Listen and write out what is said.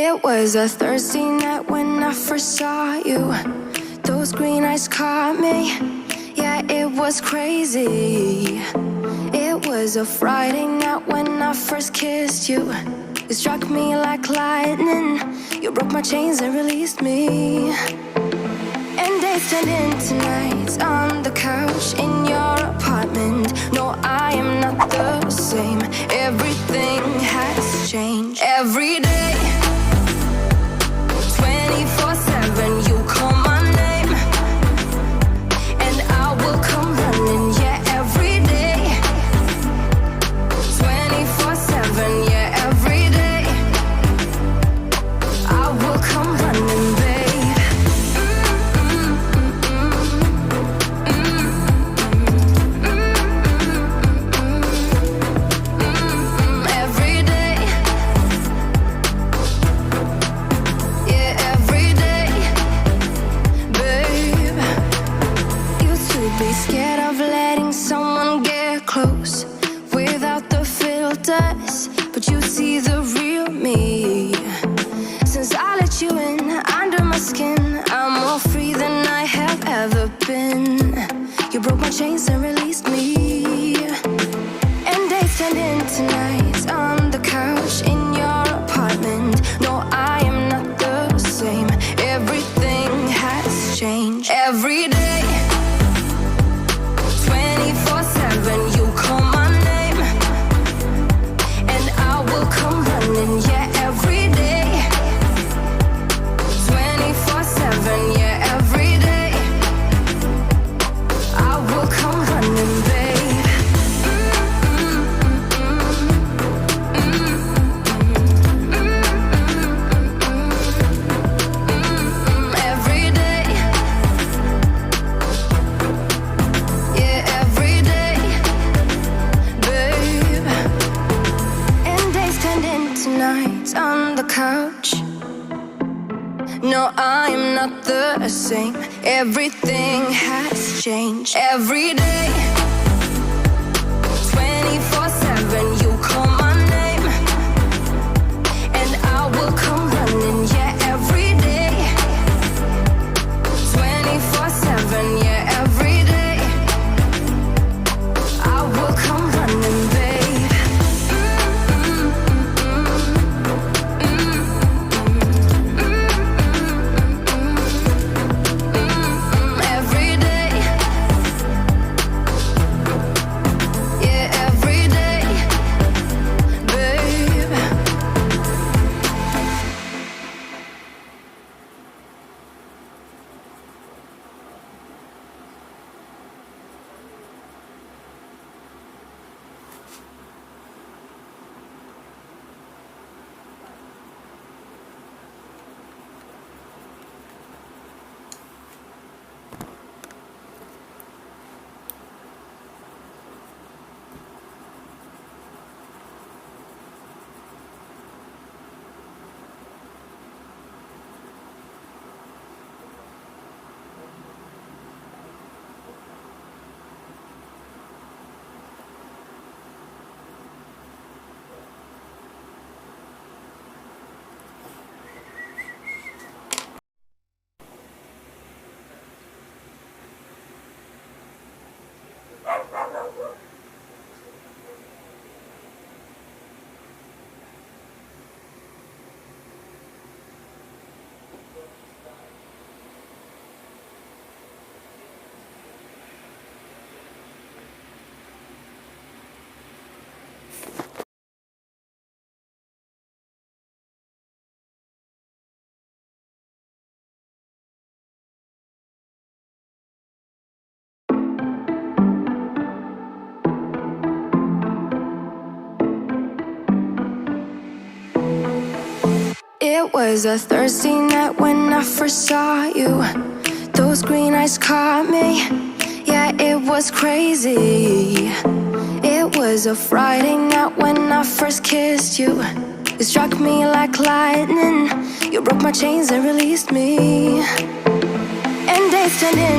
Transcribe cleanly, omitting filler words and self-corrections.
It was a Thursday night when I first saw you. Those green eyes caught me. Yeah, it was crazy. It was a Friday night when I first kissed you. It struck me like lightning. You broke my chains and released me. And days turned into nights on the couch in your apartment. No, I am not the same. Everything has changed. Every day, 24/7, you call my name, and I will come running. Yeah, every day, 24/7. Yeah, every day, I will come running, babe. Every day, yeah, every day, babe. Used to be scared of letting someone get close without the filters, but you see the real me. Since I let you in under my skin, I'm more free than I have ever been. You broke my chains and released me. And days turned into nights on the couch in your apartment. No, I am not the same. Everything has changed. Every day, 24/7, you call my name, and I will come running. Yeah, every day, 24/7. Yeah, every day, I will come running, babe. Every day, yeah, every day, babe. And days turned into nights on the couch. No, I'm not the same. Everything has changed. Every day, 24/7, you call my name, and I will come running. Yeah, every day, 24/7. Yeah, every day, I will come running, babe. Every day, yeah, every day, babe. It was a Thursday night when I first saw you. Those green eyes caught me. Yeah, it was crazy. It was a Friday night when I first kissed you. It struck me like lightning. You broke my chains and released me. And days turned into